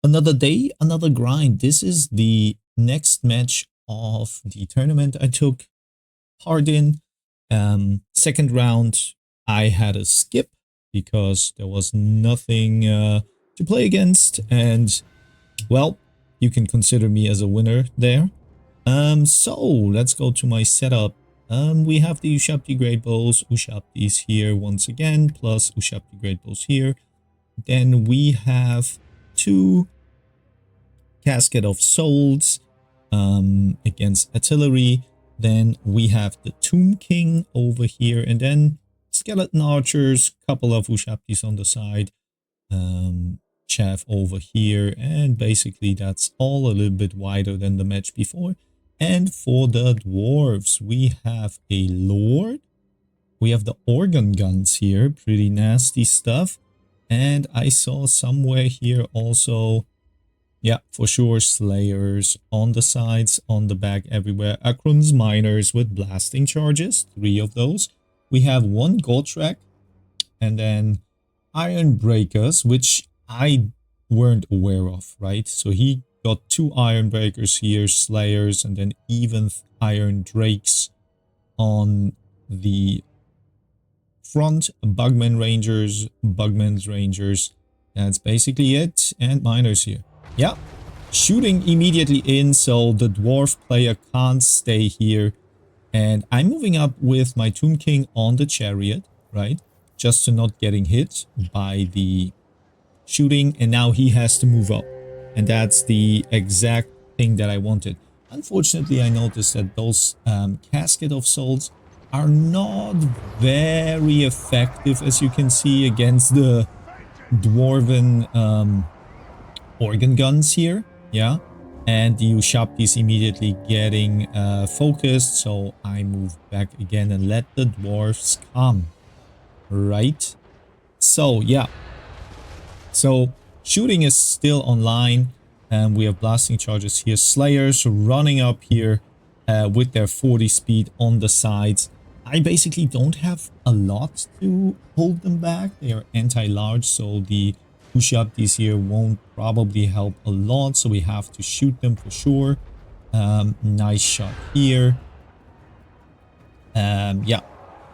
Another day, another grind. This is the next match of the tournament I took part in. Second round, I had a skip because there was nothing to play against, and well, you can consider me as a winner there. So let's go to my setup. We have the Ushabti Great Bows, Ushabtis here once again, plus Ushabti Great Bows here. Then we have two Casket of Souls against artillery. Then we have the Tomb King over here, and then skeleton archers, couple of Ushabtis on the side, chaff over here, and basically that's all a little bit wider than the match before. And for the dwarves, we have a lord. We have the organ guns here, pretty nasty stuff. And I saw somewhere here also, yeah, for sure, slayers on the sides, on the back, everywhere. Akron's miners with blasting charges, 3 of those. We have 1 Gotrek, and then iron breakers, which I weren't aware of, right? So he got 2 iron breakers here, slayers, and then even iron drakes on the front. Bugman rangers, Bugman's rangers. That's basically it. And miners here. Yeah, shooting immediately in, so the dwarf player can't stay here. And I'm moving up with my Tomb King on the chariot, right? Just to not getting hit by the shooting. And now he has to move up. And that's the exact thing that I wanted. Unfortunately, I noticed that those Casket of Souls are not very effective, as you can see, against the dwarven organ guns here, yeah, and the Ushabtis immediately getting focused, so I move back again and let the dwarves come, right? So yeah, so shooting is still online, and we have blasting charges here, slayers running up here with their 40 speed on the sides. I basically don't have a lot to hold them back. They are anti-large, so the Ushabtis here won't probably help a lot, so we have to shoot them for sure. Nice shot here. Yeah,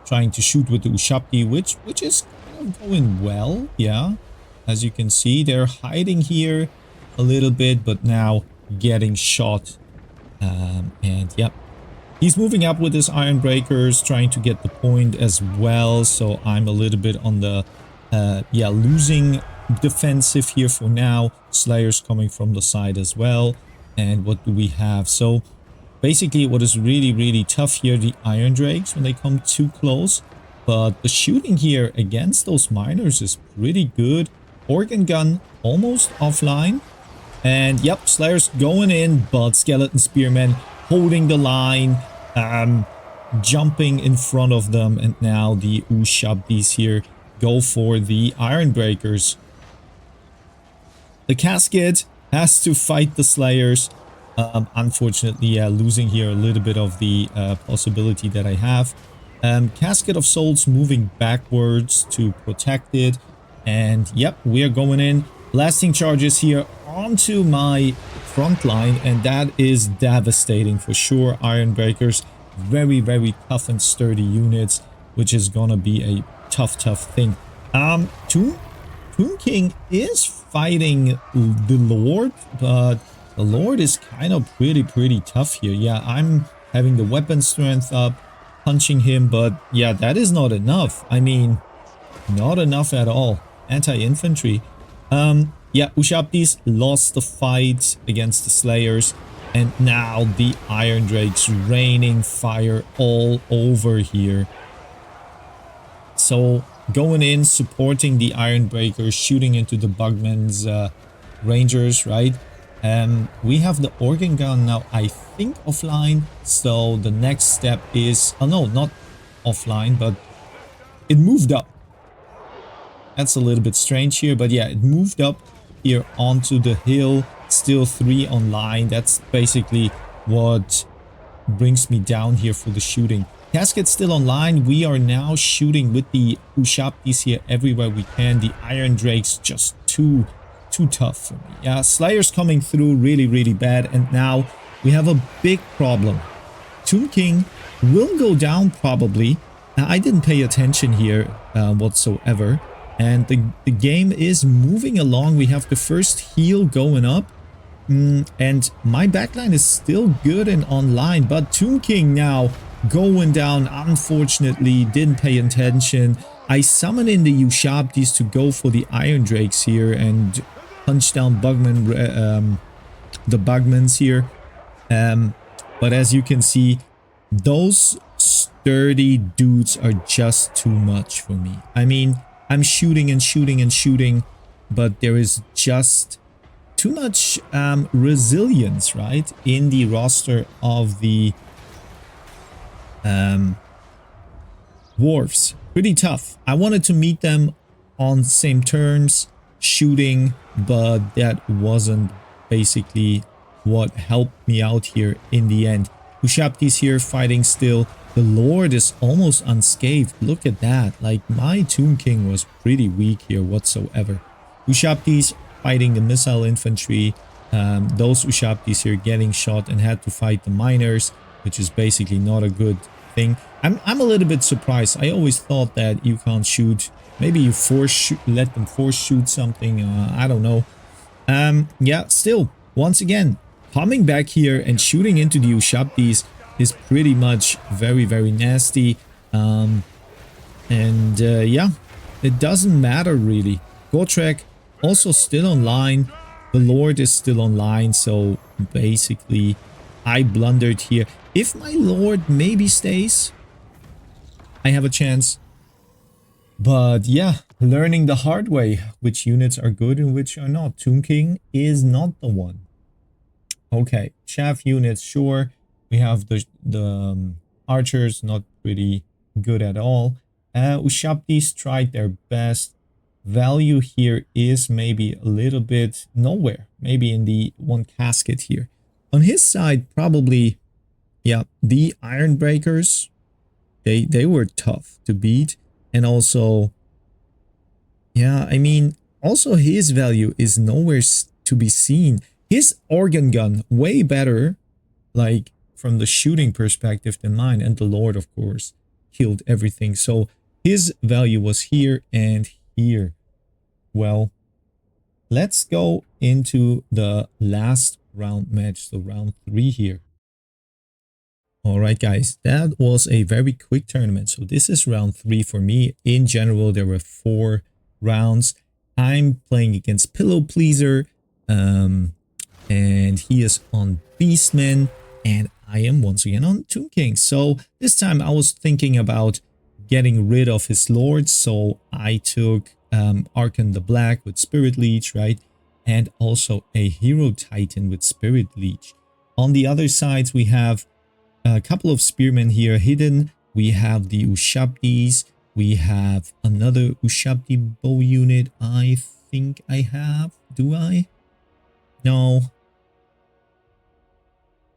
trying to shoot with the Ushabti, which is kind of going well. Yeah, as you can see, they're hiding here a little bit, but now getting shot. And yeah, he's moving up with his iron breakers, trying to get the point as well. So I'm a little bit on the yeah, losing defensive here for now. Slayers coming from the side as well. And what do we have? So basically what is really tough here, the iron drakes when they come too close, but the shooting here against those miners is pretty good. Organ gun almost offline, and yep, slayers going in, but skeleton spearmen holding the line, jumping in front of them, and now the Ushabtis here go for the iron breakers. The casket has to fight the slayers. Unfortunately, yeah, losing here a little bit of the possibility that I have. Casket of Souls moving backwards to protect it. And yep, we are going in. Blasting charges here onto my front line, and that is devastating for sure. Iron breakers, very tough and sturdy units, which is gonna be a tough thing. Tomb King is fighting the Lord, but the Lord is kind of pretty tough here. Yeah, I'm having the weapon strength up, punching him, but yeah, that is not enough. I mean, not enough at all. Anti-infantry. Yeah, Ushabtis lost the fight against the Slayers, and now the Iron Drakes raining fire all over here. So going in, supporting the Iron Breakers, shooting into the Bugman's Rangers, right? We have the organ gun now, I think, offline. So the next step is, oh no, not offline, but it moved up. That's a little bit strange here, but yeah, it moved up here onto the hill. Still 3 online. That's basically what brings me down here for the shooting. Casket still online. We are now shooting with the Ushabtis here everywhere we can. The Iron Drakes just too too tough for me. Yeah, Slayer's coming through really, really bad. And now we have a big problem. Tomb King will go down probably. I didn't pay attention here whatsoever. And the game is moving along. We have the first heal going up. And my backline is still good and online. But Tomb King now going down. Unfortunately, didn't pay attention. I summon in the Ushabtis to go for the Iron Drakes here and punch down Bugman, the Bugmans here. But as you can see, those sturdy dudes are just too much for me. I mean, I'm shooting and shooting and shooting, but there is just too much resilience, right, in the roster of the dwarves. Pretty tough. I wanted to meet them on the same terms, shooting, but that wasn't basically what helped me out here in the end. Ushabti's here fighting still. The Lord is almost unscathed. Look at that. Like, my Tomb King was pretty weak here whatsoever. Ushabti's fighting the missile infantry. Those Ushabtis here getting shot and had to fight the miners, which is basically not a good thing. I'm a little bit surprised. I always thought that you can't shoot. Maybe you let them force shoot something. I don't know. Yeah, still, once again, coming back here and shooting into the Ushabtis is pretty much very, very nasty. Yeah, it doesn't matter really. Gotrek also still online. The Lord is still online, so basically I blundered here. If my Lord maybe stays, I have a chance. But yeah, learning the hard way, which units are good and which are not. Tomb King is not the one. Okay, chaff units, sure. We have the archers, not pretty good at all. Ushabtis tried their best. Value here is maybe a little bit nowhere. Maybe in the one casket here. On his side, probably, yeah, the Iron Breakers, they were tough to beat. And also, yeah, I mean, also his value is nowhere to be seen. His organ gun, way better, like, from the shooting perspective than mine. And the Lord, of course, killed everything. So his value was here and here. Well, let's go into the last round match. So round 3 here. Alright guys, that was a very quick tournament. So this is round 3 for me. In general, there were 4 rounds. I'm playing against Pillow Pleaser. And he is on Beastman. And I am once again on Tomb King. So this time I was thinking about getting rid of his lords. So I took Archon the Black with Spirit Leech, right? And also a Hero Titan with Spirit Leech. On the other sides, we have a couple of spearmen here hidden. We have the Ushabtis. We have another Ushabti bow unit. I think I have. Do I? No.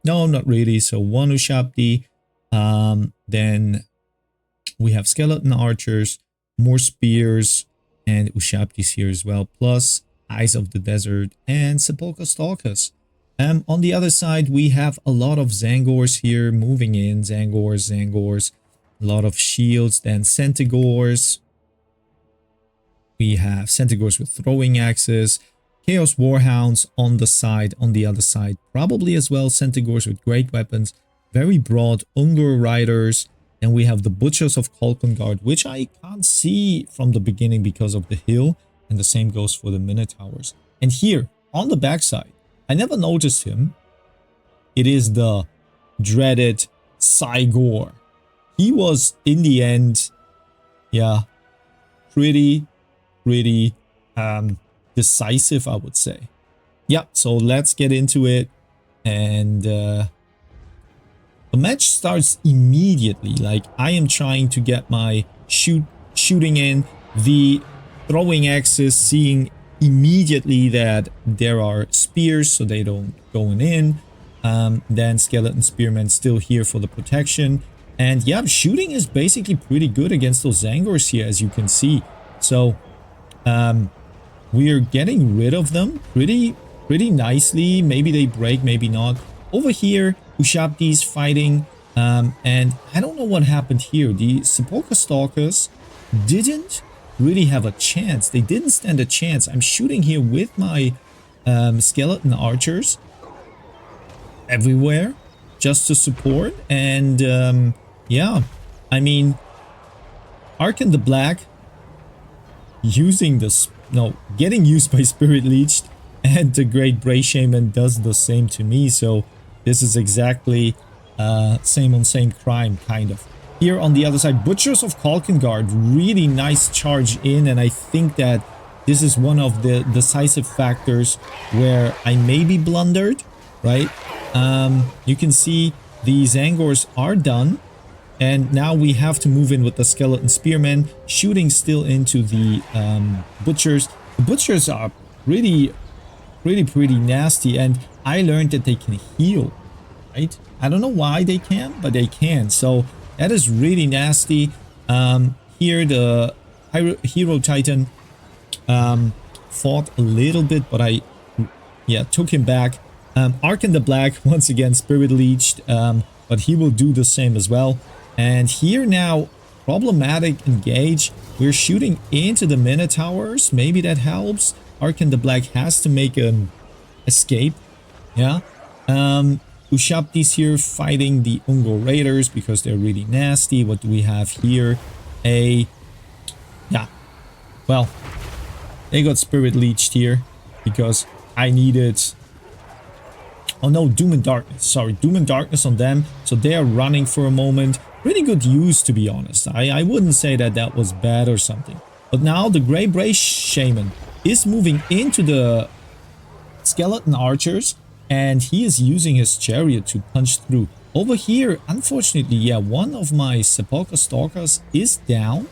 No, not really. So one Ushabti. Then we have skeleton archers, more spears, and Ushabtis here as well. Plus Eyes of the Desert and Sepulchre Stalkers. On the other side, we have a lot of Zangors here moving in. Zangors. A lot of shields, then Centigors. We have Centigors with throwing axes. Chaos Warhounds on the side, on the other side. Probably as well Centigors with great weapons. Very broad Ungur Riders. And we have the Butchers of Kolkongard, which I can't see from the beginning because of the hill. And the same goes for the Minotaurs. And here, on the backside, I never noticed him. It is the dreaded Cygor. He was, in the end, yeah, pretty decisive, I would say. Yeah, so let's get into it. And the match starts immediately. Like, I am trying to get my shooting in, the throwing axes, seeing immediately that there are spears, so they don't go in. Then skeleton spearmen still here for the protection. And yeah, shooting is basically pretty good against those Zangors here, as you can see. So we are getting rid of them pretty nicely. Maybe they break, maybe not. Over here, Ushabti's fighting, and I don't know what happened here. The Sepulchre Stalkers didn't really have a chance. They didn't stand a chance. I'm shooting here with my skeleton archers everywhere just to support, and yeah, I mean, Arkan the Black getting used by Spirit Leech, and the Great Bray Shaman does the same to me. So this is exactly same on same crime, kind of. Here on the other side, Butchers of Kalkengard, really nice charge in, and I think that this is one of the decisive factors where I maybe blundered, right? You can see the Zangors are done, and now we have to move in with the Skeleton Spearmen, shooting still into the Butchers. The Butchers are pretty nasty, and I learned that they can heal, right? I don't know why they can, but they can. So that is really nasty. Here the Hero Titan fought a little bit, but I took him back. Arkan the Black once again Spirit Leeched, but he will do the same as well. And here now, problematic engage. We're shooting into the Minotaurs. Maybe that helps. Arkan the Black has to make an escape. Yeah. Ushabti's here fighting the Ungol Raiders because they're really nasty. What do we have here? Well, they got Spirit Leeched here because I needed... Oh no, Doom and Darkness. Sorry, Doom and Darkness on them. So they are running for a moment. Pretty good use, to be honest. I wouldn't say that that was bad or something. But now the Grey Bray Shaman is moving into the Skeleton Archers, and he is using his chariot to punch through. Over here, unfortunately, one of my Sepulchre Stalkers is down,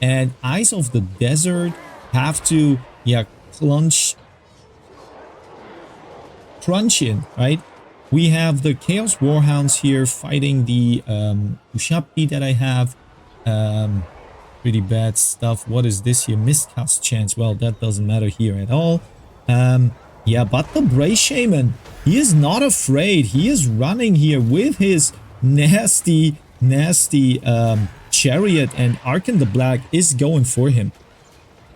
and Eyes of the Desert have to, crunch in, right? We have the Chaos Warhounds here fighting the Ushabti that I have. Pretty bad stuff. What is this here? Miscast chance. Well, that doesn't matter here at all. But the Bray Shaman, he is not afraid. He is running here with his nasty chariot, and Arkan the Black is going for him.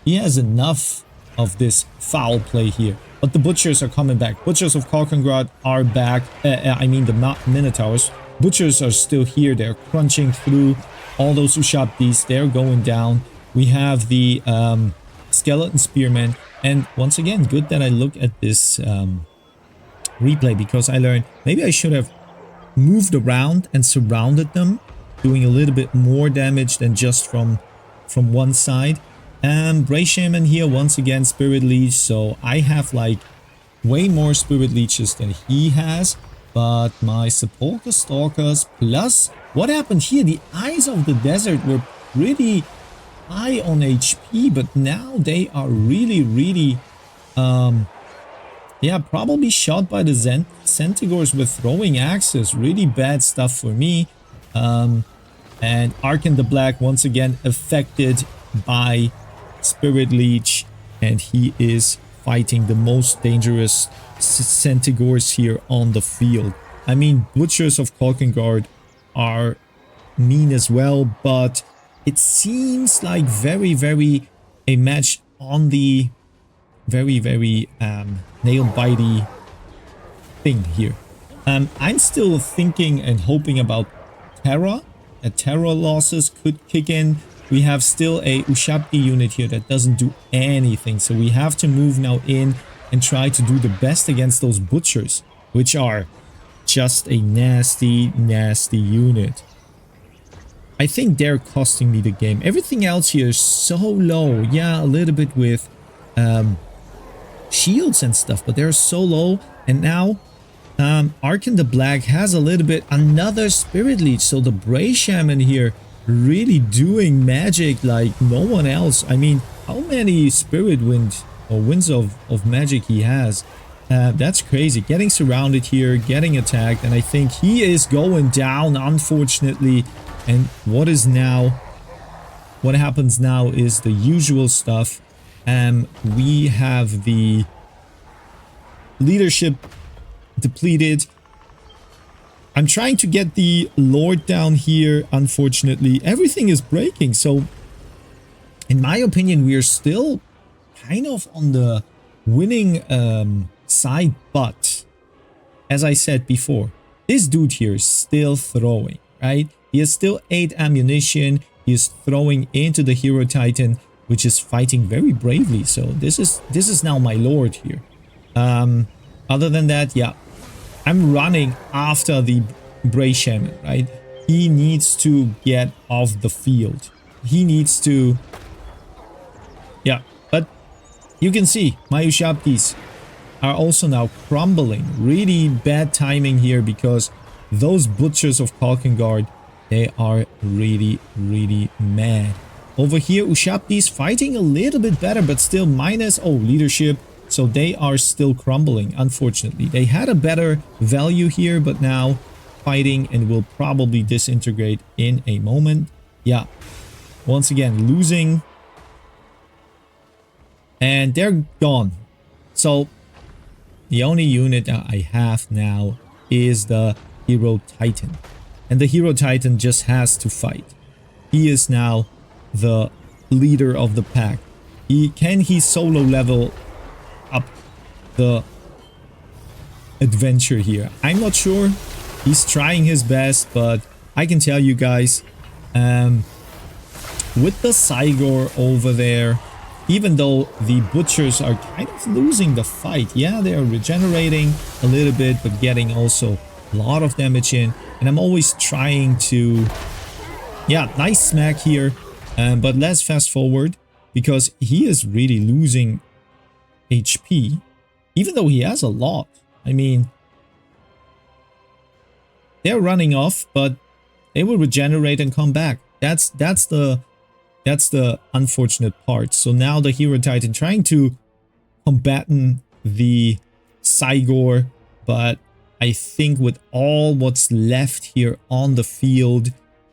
He has enough of this foul play here. But the Butchers are coming back. Butchers of Kalkengard are back. The Minotaurs. Butchers are still here. They're crunching through all those Ushabtis. They're going down. We have the Skeleton Spearmen. And once again, good that I look at this replay, because I learned maybe I should have moved around and surrounded them, doing a little bit more damage than just from one side. Bray Shaman here once again Spirit Leech, so I have like way more Spirit Leeches than he has. But my Sepulchre Stalkers plus what happened here, the Eyes of the Desert were pretty high on HP, but now they are really probably shot by the Centigors with throwing axes. Really bad stuff for me. And Arkan the Black once again affected by Spirit Leech, and he is fighting the most dangerous Centigors here on the field. I mean, Butchers of Kalkengard are mean as well, but it seems like very a match on the very nail-bitey thing here. I'm still thinking and hoping about Terra. Terra losses could kick in. We have still a Ushabti unit here that doesn't do anything, so we have to move now in and try to do the best against those Butchers, which are just a nasty unit. I think they're costing me the game. Everything else here is so low. Yeah, a little bit with shields and stuff, but they're so low. And now Arkan the Black has a little bit another Spirit Leech, so the Bray Shaman here really doing magic like no one else. I mean, how many Spirit Wind or Winds of Magic he has? That's crazy. Getting surrounded here, getting attacked, and I think he is going down, unfortunately. And what happens now is the usual stuff. We have the leadership depleted. I'm trying to get the Lord down here. Unfortunately, everything is breaking. So, in my opinion, we are still kind of on the winning side. But, as I said before, this dude here is still throwing, right? He has still 8 ammunition. He is throwing into the Hero Titan, which is fighting very bravely. So, this is now my Lord here. Other than that, yeah. I'm running after the Bray Shaman, right? He needs to get off the field. He needs to... Yeah, but you can see my Ushabtis are also now crumbling. Really bad timing here because those Butchers of Kalkengard, they are really, really mad. Over here, Ushabtis fighting a little bit better, but still minus... Oh, leadership. So they are still crumbling, unfortunately. They had a better value here, but now fighting and will probably disintegrate in a moment. Yeah, once again, losing. And they're gone. So the only unit that I have now is the Hero Titan. And the Hero Titan just has to fight. He is now the leader of the pack. Can he solo level up the adventure here? I'm not sure. He's trying his best, but I can tell you guys, with the Cygor over there, even though the Butchers are kind of losing the fight, yeah, they are regenerating a little bit, but getting also a lot of damage in. And I'm always trying to, yeah, nice smack here, but let's fast forward because he is really losing HP, even though he has a lot. I mean, they're running off, but they will regenerate and come back. That's the unfortunate part. So now the Hero Titan trying to combat the Cygor, but I think with all what's left here on the field,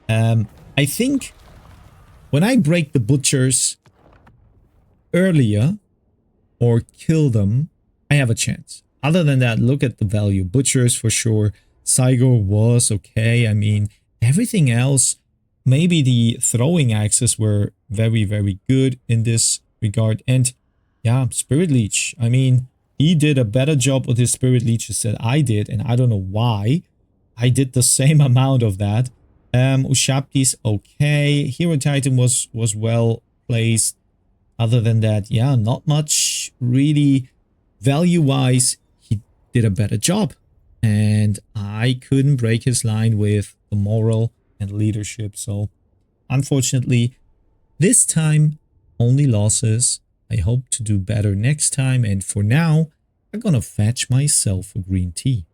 I think when I break the Butchers earlier or kill them, I have a chance. Other than that, look at the value. Butchers for sure. Cygor was okay. I mean, everything else, maybe the throwing axes were very, very good in this regard. And yeah, Spirit Leech. I mean, he did a better job with his Spirit Leeches than I did. And I don't know why. I did the same amount of that. Ushabti's okay. Hero Titan was well placed. Other than that, yeah, not much really value-wise. He did a better job. And I couldn't break his line with the moral and leadership. So, unfortunately, this time, only losses. I hope to do better next time. And for now, I'm gonna fetch myself a green tea.